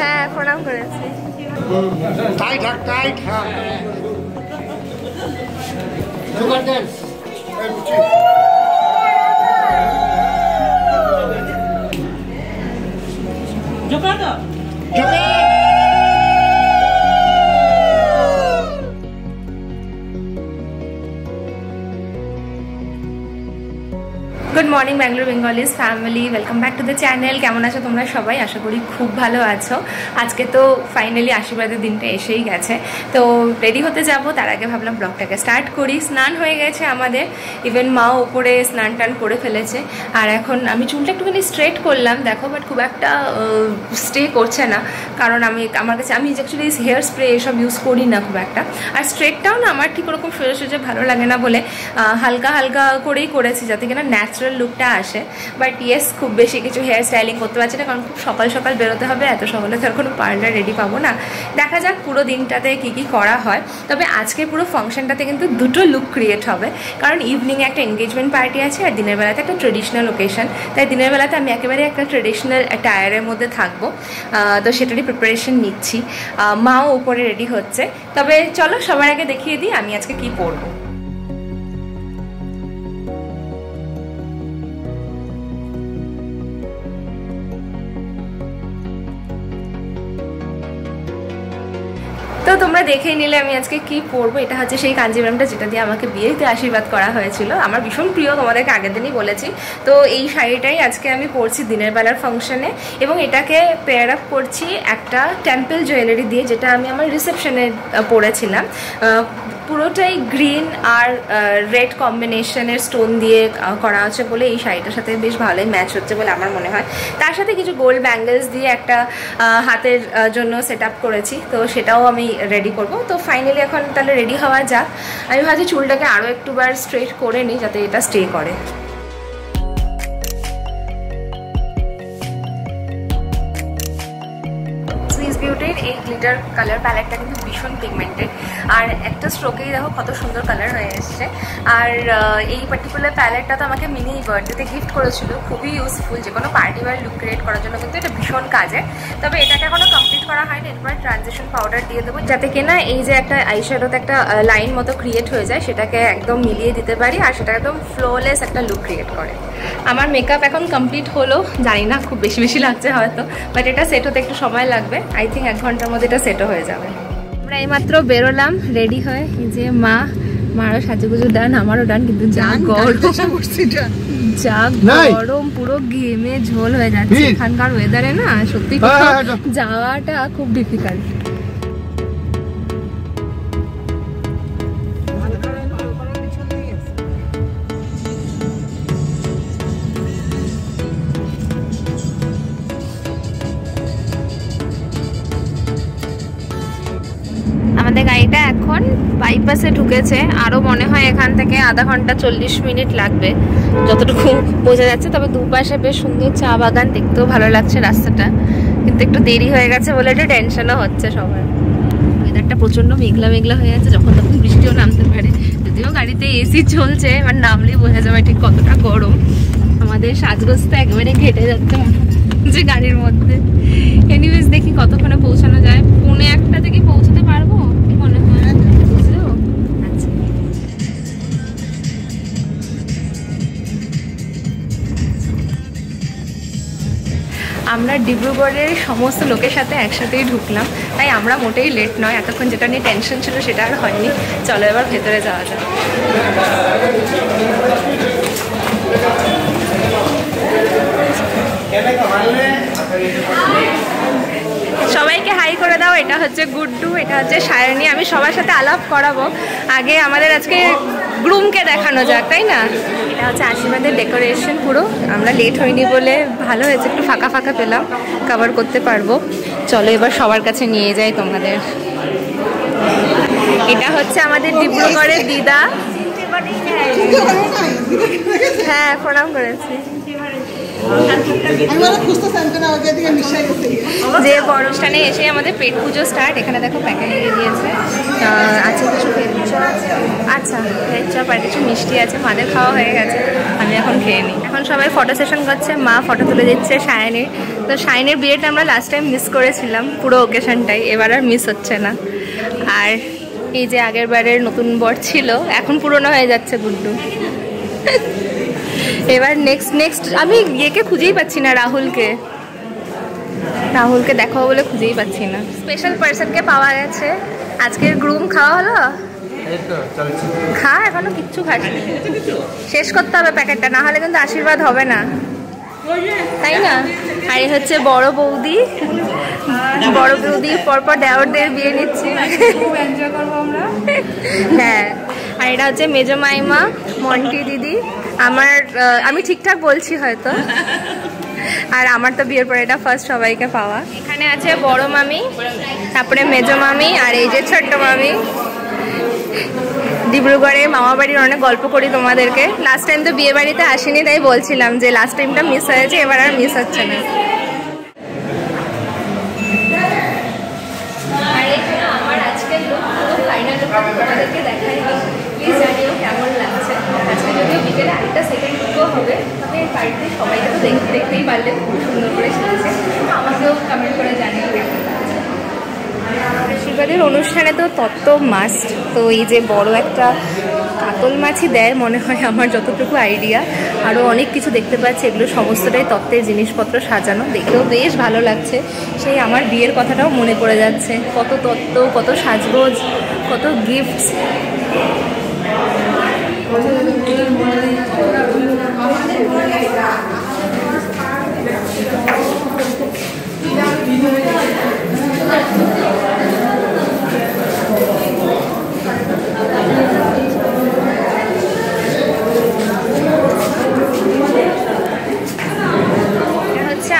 হ্যাঁ প্রণাম করেছি। Good morning Bangalore Bengalis family, welcome back to the channel. কেমন আছো তোমরা সবাই? আশা করি খুব ভালো আছো। আজকে তো ফাইনালি আশীর্বাদের দিনটা এসেই গেছে, তো রেডি হতে যাব। তার আগে ভাবলাম ব্লগটাকে স্টার্ট করি। স্নান হয়ে গেছে আমাদের, ইভেন মাও ওপরে স্নান টান করে ফেলেছে। আর এখন আমি চুলটা একটুখানি স্ট্রেট করলাম দেখো, বাট খুব একটা স্টে করছে না, কারণ আমার কাছে আমি অ্যাকচুয়ালি হেয়ার স্প্রে এসব ইউজ করি না খুব একটা। আর স্ট্রেটটাও না আমার ঠিক ওরকম সোজা সোজা ভালো লাগে না বলে হালকা হালকা করেই করেছি, যাতে কিনা ন্যাচারাল লুকটা আসে। বাট ইয়েস, খুব বেশি কিছু হেয়ার স্টাইলিং করতে পারছি না, কারণ খুব সকাল সকাল বেরোতে হবে। এত সকালে তো আর কোনো পার্লার রেডি পাবো না। দেখা যাক পুরো দিনটাতে কী কী করা হয়। তবে আজকে পুরো ফাংশনটাতে কিন্তু দুটো লুক ক্রিয়েট হবে, কারণ ইভিনিংয়ে একটা এনগেজমেন্ট পার্টি আছে আর দিনের বেলাতে একটা ট্রেডিশনাল ওকেশন। তাই দিনের বেলাতে আমি একেবারে একটা ট্রেডিশনাল টায়ারের মধ্যে থাকবো, তো সেটারই প্রিপারেশন নিচ্ছি। মাও উপরে রেডি হচ্ছে। তবে চলো সবার আগে দেখিয়ে দিই আমি আজকে কী পরবো। তো তোমরা দেখেই নিলে আমি আজকে কি পরবো। এটা হচ্ছে সেই কাঞ্জিভারমটা যেটা দিয়ে আমাকে বিয়েতে আশীর্বাদ করা হয়েছিল। আমার ভীষণ প্রিয়, তোমাদেরকে আগের দিনই বলেছি। তো এই শাড়িটাই আজকে আমি পরছি দিনের বেলার ফাংশনে, এবং এটাকে পেয়ার আপ করছি একটা টেম্পল জুয়েলারি দিয়ে, যেটা আমি আমার রিসেপশনে পরেছিলাম। পুরোটাই গ্রিন আর রেড কম্বিনেশনের স্টোন দিয়ে করা হচ্ছে বলে এই শাড়িটার সাথে বেশ ভালোই ম্যাচ হচ্ছে বলে আমার মনে হয়। তার সাথে কিছু গোল্ড ব্যাঙ্গেলস দিয়ে একটা হাতের জন্য সেট আপ করেছি, তো সেটাও আমি রেডি করব। তো ফাইনালি এখন তাহলে রেডি হওয়া যাক। আমি ভাবছি চুলটাকে আরও একটুবার স্ট্রেট করে নিই যাতে এটা স্টে করে। বিউটির এই গ্লিটার কালার প্যালেটটা কিন্তু ভীষণ পিগমেন্টেড, আর একটা স্ট্রোকেই দেখো কত সুন্দর কালার হয়ে এসছে। আর এই পার্টিকুলার প্যালেটটা তো আমাকে মিনি বার্থডেতে গিফট করেছিল, খুবই ইউজফুল যে কোনো পার্টি ওয়্যার লুক ক্রিয়েট করার জন্য কিন্তু এটা ভীষণ কাজে। তবে এটাকে এখনও কমপ্লিট করা হয়নি, এরপর ট্রানজিশন পাউডার দিয়ে দেবো, যাতে কিনা এই যে একটা আইশ্যাডোতে একটা লাইন মতো ক্রিয়েট হয়ে যায় সেটাকে একদম মিলিয়ে দিতে পারি, আর সেটা একদম ফ্লোলেস একটা লুক ক্রিয়েট করে। আমার মেকআপ এখন কমপ্লিট হলো, জানি না খুব বেশি বেশি লাগছে হয়তো, বাট এটা সেট হতে একটু সময় লাগবে। আই থিঙ্ক 1 ঘন্টার মধ্যে এটা সেটও হয়ে যাবে। আমরা এইমাত্র বেরোলাম রেডি হয়ে, এই যে মারও সাজুগুজু ডান, আমারও ডান, কিন্তু যা গরম পুরো ঘেমে ঝোল হয়ে যাচ্ছে এখানকার ওয়েদারে না, সত্যি যাওয়াটা খুব ডিফিকাল্ট। আমাদের গাড়িটা এখন বাইপাসে ঢুকেছে, আরও মনে হয় এখান থেকে আধা ঘন্টা 40 মিনিট লাগবে যতটুকু বোঝা যাচ্ছে। তবে দুপাশে বেশ সুন্দর চা বাগান, দেখতেও ভালো লাগছে রাস্তাটা, কিন্তু একটু দেরি হয়ে গেছে বলে একটু টেনশনও হচ্ছে সবার। ওয়েদারটা প্রচণ্ড মেঘলা মেঘলা হয়ে যাচ্ছে, যখন তখন বৃষ্টিও নামতে পারে। যদিও গাড়িতে এসি চলছে, এবার নামলেই বোঝা যাবে ঠিক কতটা গরম। আমাদের সাজগোজটা একেবারে ঘেটে যাচ্ছে মনে হচ্ছে গাড়ির মধ্যে। এনিওয়েজ দেখি কতক্ষণে পৌঁছানো যায়। 1:45 থেকে পৌঁছতে পারবো কি মনে হয়, বুঝলো? আচ্ছা, আমরা ডিব্রুগড়ের সমস্ত লোকের সাথে একসাথেই ঢুকলাম, তাই আমরা মোটেই লেট নয়। এতক্ষণ যেটা নিয়ে টেনশন ছিল সেটা আর হয়নি। চলো এবার ভেতরে যাওয়া যাক। সবাইকে হাই করে দাও। এটা হচ্ছে গুড্ডু, এটা হচ্ছে সায়নী। আমি সবার সাথে আলাপ করাবো, আগে আমাদের আজকে গ্রুমকে দেখানো যাক, তাই না? এটা হচ্ছে আশীর্বাদের ডেকোরেশন পুরো। আমরা লেট হয়নি বলে ভালো হয়েছে, একটু ফাঁকা ফাঁকা পেলাম, কভার করতে পারবো। চলো এবার সবার কাছে নিয়ে যাই তোমাদের। এটা হচ্ছে আমাদের ডিব্রুগড়ের দিদা। হ্যাঁ প্রণাম করেছি। যে বড় অনুষ্ঠানে এসে আমাদের পেট পুজো স্টার্ট। এখানে দেখো প্যাকেট দিয়ে দিয়েছে, আছে কিছু ভেজ চপ, আচ্ছা ভেজ চপ আর কিছু মিষ্টি আছে। মাদের খাওয়া হয়ে গেছে, আমি এখন খেয়ে নিই। এখন সবাই ফটো সেশন করছে, মা ফটো তুলে দিচ্ছে শাইনের। তো শাইনের বিয়েটা আমরা লাস্ট টাইম মিস করেছিলাম পুরো ওকেশনটাই, এবার আর মিস হচ্ছে না। আর এই যে আগের বারের নতুন বর ছিল, এখন পুরনো হয়ে যাচ্ছে গুড্ডু। এবার নেক্সট আমি ইয়েকে খুঁজেই পাচ্ছি না, রাহুলকে দেখাবো বলে খুঁজেই পাচ্ছি না। স্পেশাল পার্সনকে পাওয়া গেছে। আজকের গ্রুম খাওয়া হলো? খা, এখনো কিচ্ছু খাসনি, শেষ করতে হবে প্যাকেটটা, না হলে কিন্তু আশীর্বাদ হবে না, তাই না? আর এই হচ্ছে বড় বৌদি পরপর দেওরদের বিয়ে নিচ্ছে, খুব এনজয় করবো আমরা। হ্যাঁ, আর এটা হচ্ছে মেজো মাইমা মন্টি দিদি। আমি ঠিকঠাক বলছি হয়তো। আর আমার তো বিয়ের পরে এটা ফার্স্ট সবাইকে পাওয়া। এখানে আছে বড় মামি, তারপরে মেজো মামি, আর এই যে ছোট্ট মামি। ডিব্রুগড়ে মামা বাড়ির অনেক গল্প করি তোমাদেরকে। লাস্ট টাইম তো বিয়ে বাড়িতে আসিনি, তাই বলছিলাম যে লাস্ট টাইমটা মিস হয়েছে, এবার আর মিস হচ্ছে না। আর এখানে আমার আজকের লুক, ফাইনাল লুকটা তোমাদেরকে দেখাই, প্লিজ জানিও কেমন লাগছে। আজকে যদিও বিকেলে আরেকটা সেকেন্ড লুকও হবে, তবে বাড়িতে সবাইকে তো দেখতেই পারলে খুব সুন্দর করে সেজেছে। আমাকেও কমেন্ট করে জানিও কেমন লাগছে। আশীর্বাদের অনুষ্ঠানে তো তত্ত্ব মাস্ট। তো এই যে বড় একটা কাতল মাছই দেয় মনে হয়, আমার যতটুকু আইডিয়া। আরও অনেক কিছু দেখতে পাচ্ছি, এগুলো সমস্তটাই তত্ত্বের জিনিসপত্র সাজানো, দেখেও বেশ ভালো লাগছে। সেই আমার বিয়ের কথাটাও মনে পড়ে যাচ্ছে, কত তত্ত্ব, কত সাজগোজ, কত গিফটস।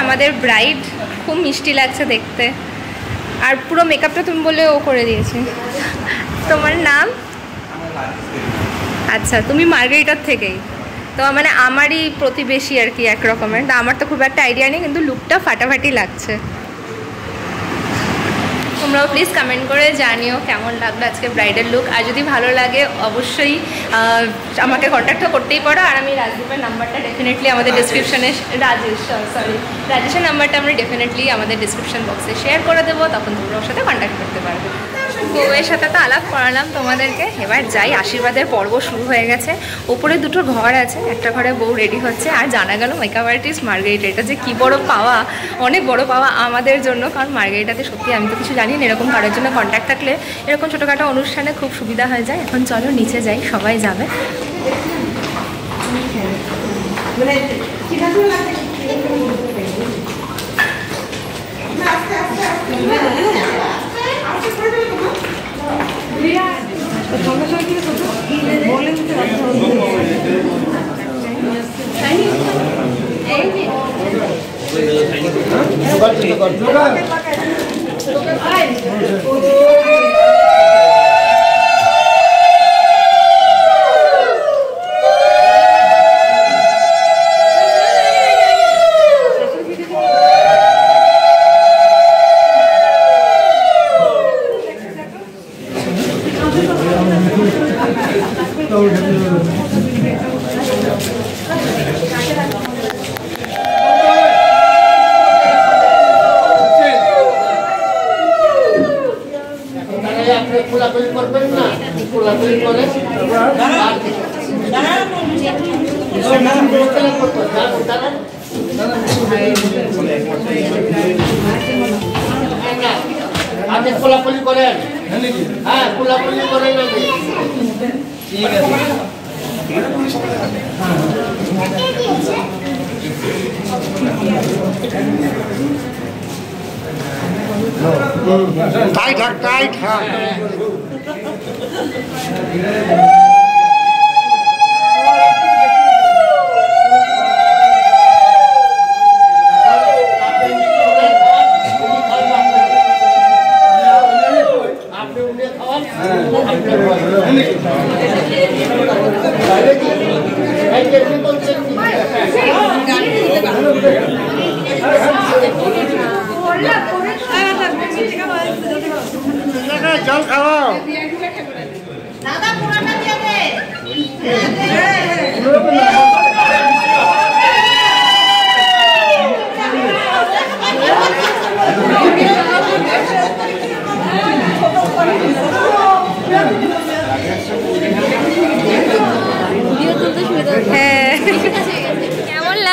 আমাদের ব্রাইড খুব মিষ্টি লাগছে দেখতে, আর পুরো মেকআপটা তুমি বলে ও করে দিয়েছে। তোমার নাম? আচ্ছা, তুমি মার্গারিটার থেকেই তো, মানে আমারই প্রতিবেশী আর কি এক রকমের। তা আমার তো খুব একটা আইডিয়া নেই, কিন্তু লুকটা ফাটাফাটি লাগছে। তোমরাও প্লিজ কমেন্ট করে জানিও কেমন লাগলো আজকে ব্রাইডাল লুক। আর যদি ভালো লাগে অবশ্যই আমাকে কন্ট্যাক্টও করতেই পারো। আর আমি রাজদীপের নাম্বারটা ডেফিনেটলি আমাদের ডিসক্রিপশানে, রাজেশের নাম্বারটা আমরা ডেফিনেটলি আমাদের ডিসক্রিপশান বক্সে শেয়ার করে দেবো, তখন তোমরা ওর সাথে কন্ট্যাক্ট করতে পারবে। বউয়ের সাথে তো আলাপ করালাম তোমাদেরকে, এবার যাই। আশীর্বাদের পর্ব শুরু হয়ে গেছে। ওপরে দুটো ঘর আছে, একটা ঘরে বউ রেডি হচ্ছে। আর জানা গেল মেকআপ আর্টিস্ট মার্গারিটা, এটা যে কী বড় পাওয়া, অনেক বড় পাওয়া আমাদের জন্য। কারণ মার্গারিটাতে সত্যি আমি তো কিছু জানি না, এরকম কারোর জন্য কন্ট্যাক্ট থাকলে এরকম ছোটোখাটো অনুষ্ঠানে খুব সুবিধা হয়ে যায়। এখন চলো নিচে যাই, সবাই যাবে। কোলাকুলি করবেন না, কোলাকুলি করে আপনি কোলাকুলি করেন। হ্যাঁ, কোলাকুলি করেন আগে। ঠিক আছে। টাইট হাক, টাইট হাক।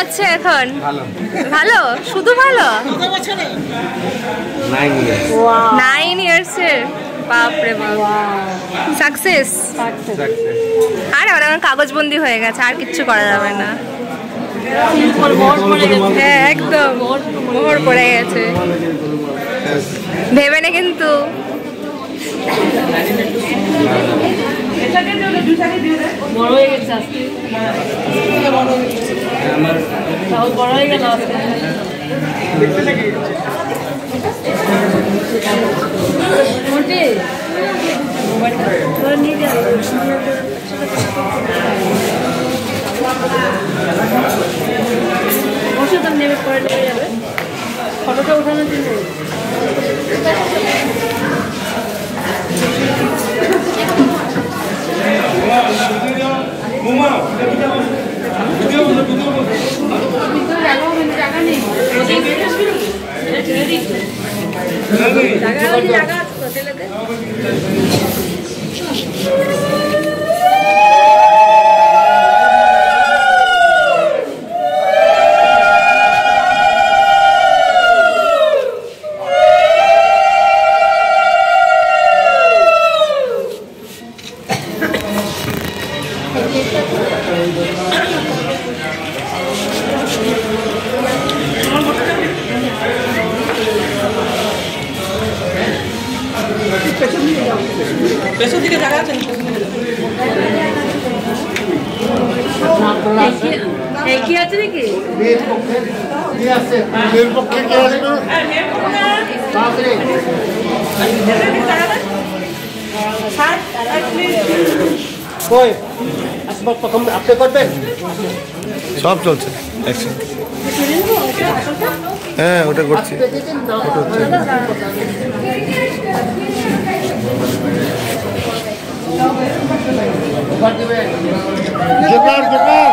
লাগছে এখন? ভালো, শুধু ভালো। 9 ইয়ার্সের, বাপরে বাপ, সাকসেস। আর আমার কাগজবন্দি হয়ে গেছে, আর কিচ্ছু করা যাবে না। হ্যাঁ একদম মোহর পড়ে গেছে, ভেবে না কিন্তু। বড় হয়ে গেছে আজকে, বড় হয়ে গেল আজকে। নেমে পরে লেগে যাবে, ফটোটা উঠানোর জন্য। পেছন দিকে জায়গা আছে, কি আছে নাকি? প্রথম আপনি করবেন, সব চলছে। হ্যাঁ ওটা করছি। জোকার জোকার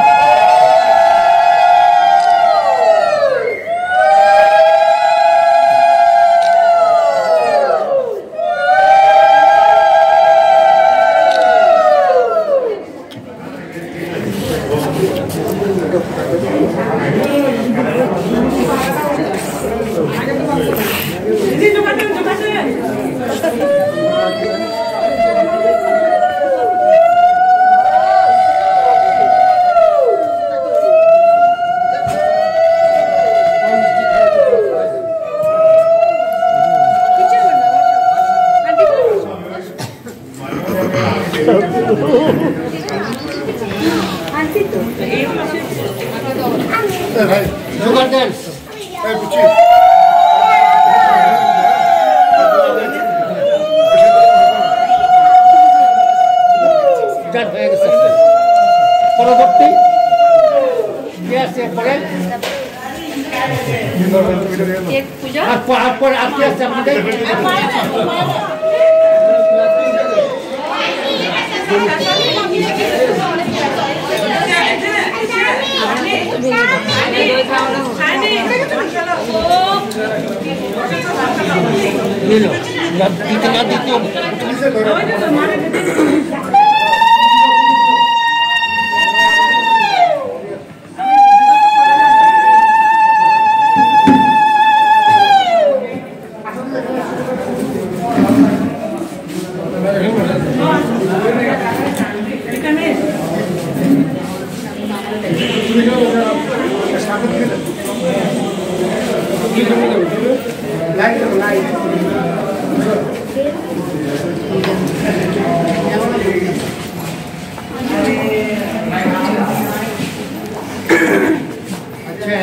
জোকার দেন। হয়ে গেছে, পরবর্তী কি আছে পরে আর কি আছে আপনাদের?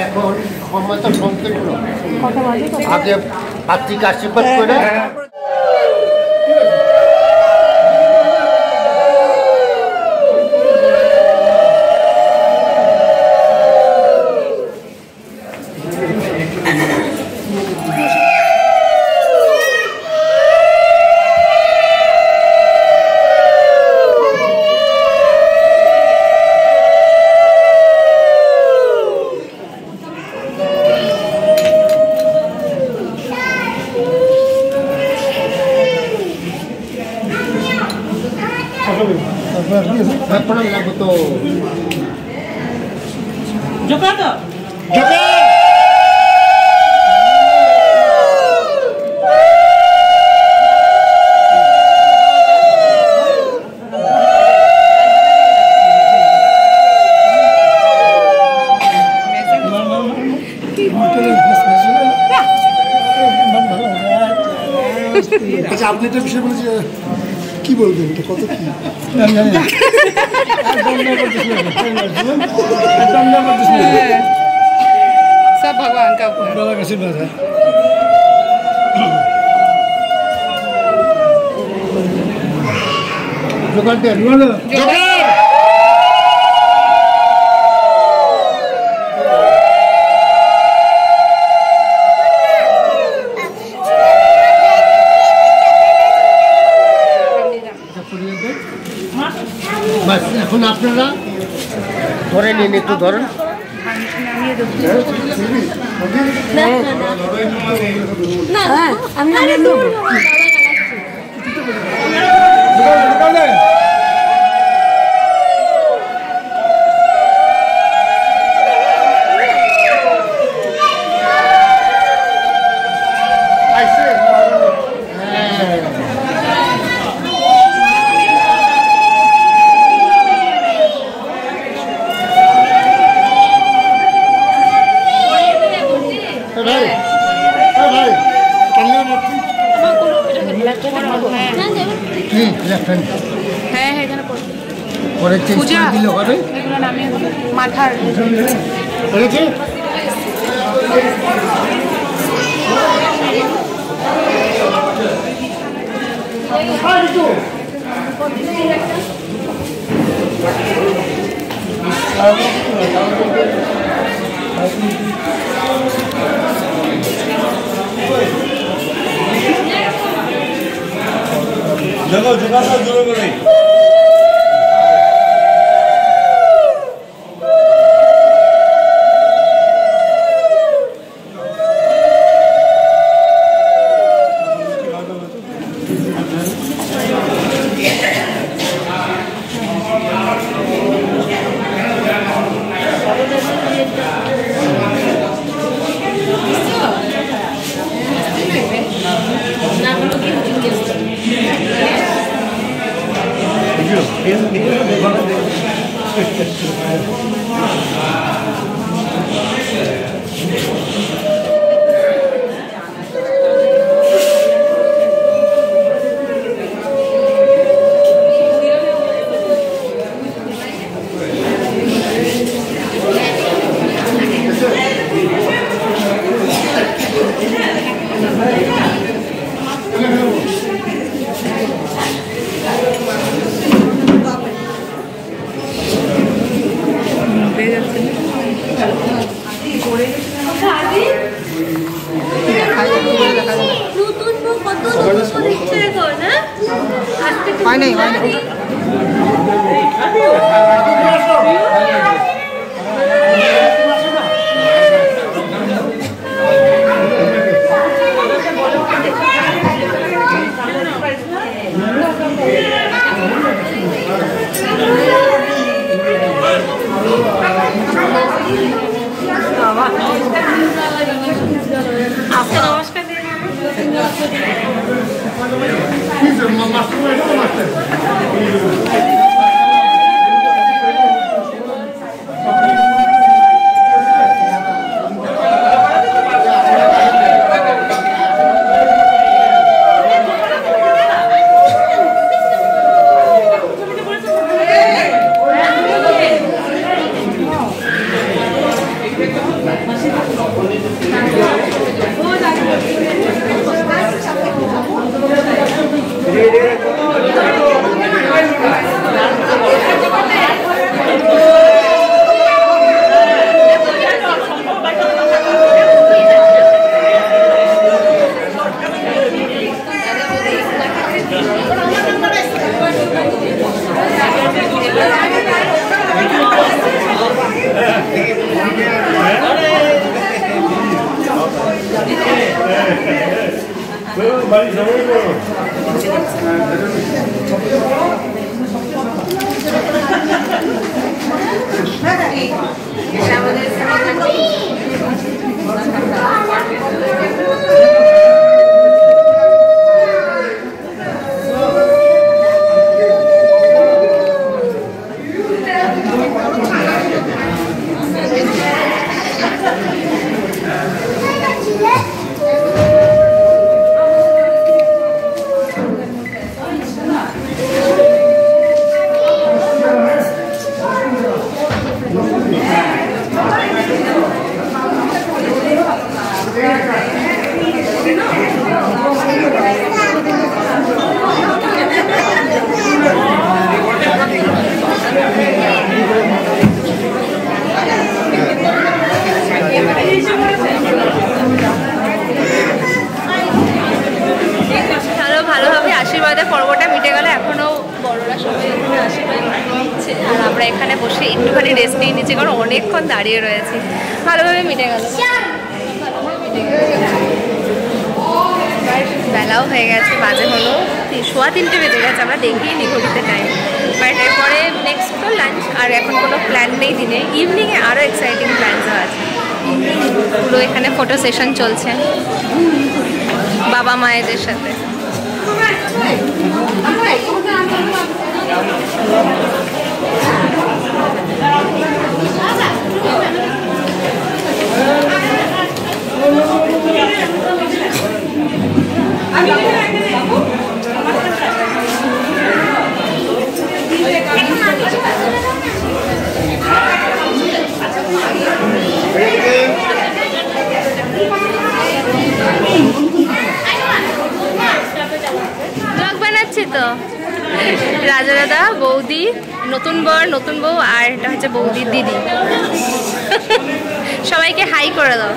এখন সময় তো সংকীর্ণ, আগে পাত্রিকা আশীর্বাদ করে Jogando! আচ্ছা, আপনি একটা বিষয় বলেছে, কি বলবেন এটা কত কি सब भगवान का आशीर्वाद है। বাস এখন আপনারা ধরে নিন, একটু ধরেন। হ্যাঁ হ্যাঁ এখানে পরে চেঞ্জ পূজা করে দিলে হবে। এগুলো নামিয়ে মাথার হয়েছে? দেখো যোগাযোগ জোরে করে হয় নাই হয় নাই आपका नमस्कार दे বাড়ি সবাই করো ভালোভাবে আশীর্বাদের পর্বটা মিটে গেল। এখনও বড়রা সবাই এখানে আশীর্বাদ নিচ্ছে আর আমরা এখানে বসে একটুখানি রেস্ট নিয়ে নিচ্ছি, কারণ অনেকক্ষণ দাঁড়িয়ে রয়েছি। ভালোভাবে মিটে গেল। বেলাও হয়ে গেছে, বাজে হলো 3:15 বেজে গেছে, আমরা দেখিয়ে নি ঘড়িতে টাইম। বাট এরপরে নেক্সট তো লাঞ্চ, আর এখন কোনো প্ল্যান নেই দিনে। ইভিনিংয়ে আরও এক্সাইটিং প্ল্যানসও আছে। পুরো এখানে ফটো সেশন চলছে বাবা মায়েদের সাথে। তো রাজা দাদা, বৌদি, নতুন বর, নতুন বউ, আর এটা হচ্ছে বৌদির দিদি। সবাইকে হাই করে দাও।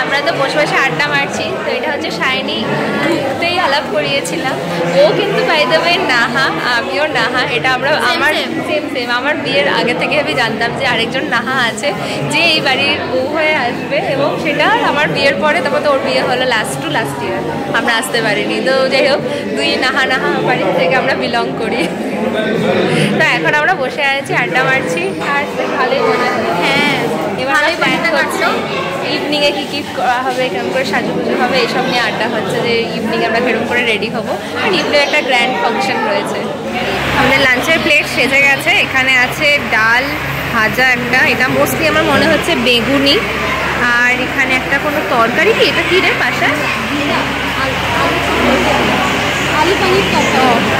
আমরা তো বসে বসে আড্ডা মারছি। তো এটা হচ্ছে শাইনি, ঢুকতেই আলাপ করিয়েছিলাম। ও কিন্তু বাই দ্য ওয়ে নাহা, আমিও নাহা। এটা আমরা আমার সেম আমার বিয়ের আগে থেকে আমি জানতাম যে আরেকজন নাহা আছে, যে এই বাড়ির বউ হয়ে আসবে, এবং সেটা আমার বিয়ের পরে তারপর তো ওর বিয়ে হলো লাস্ট ইয়ার, আমরা আসতে পারিনি। তো যাই হোক, দুই নাহা বাড়ির থেকে আমরা বিলং করি। তো এখন আমরা বসে আছি, আড্ডা মারছি, আর ভালোই মনে হয়। হ্যাঁ, এবার প্ল্যান করছি ইভিনিংয়ে কী করা হবে, কেমন করে সাজুগুজু হবে, এইসব নিয়ে আড্ডা হচ্ছে যে ইভিনিংয়ে আমরা কেরম করে রেডি হবো। আর ইভিনিং একটা গ্র্যান্ড ফাংশন রয়েছে। আমাদের লাঞ্চের প্লেট সেজে গেছে। এখানে আছে ডাল, ভাজা একটা, এটা মোস্টলি আমার মনে হচ্ছে বেগুনি, আর এখানে একটা কোনো তরকারি, কি এটা কী রে পাশায়?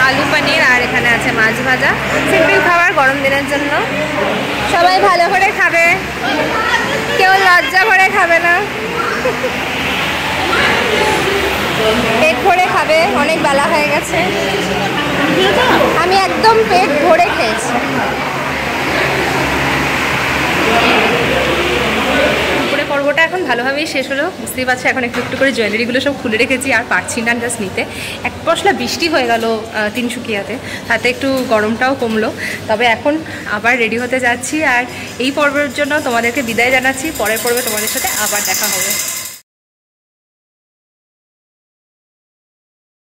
আলু পানির, আর এখানে আছে মাছ ভাজা। সিম্পল খাবার গরম দিনের জন্য। সবাই ভালো করে খাবে, কেউ লজ্জা করে খাবে না, পেট ভরে খাবে। অনেক বেলা হয়ে গেছে, আমি একদম পেট ভরে খেয়েছি। পর্বটা এখন ভালোভাবেই শেষ হলো, বুঝতেই পারছি। এখন একটু একটু করে জুয়েলারিগুলো সব খুলে রেখেছি, আর পারছি না জাস্ট নিতে। এক পশলা বৃষ্টি হয়ে গেল তিনসুকিয়াতে, তাতে একটু গরমটাও কমলো। তবে এখন আবার রেডি হতে যাচ্ছি, আর এই পর্বের জন্য তোমাদেরকে বিদায় জানাচ্ছি। পরের পর্বে তোমাদের সাথে আবার দেখা হবে।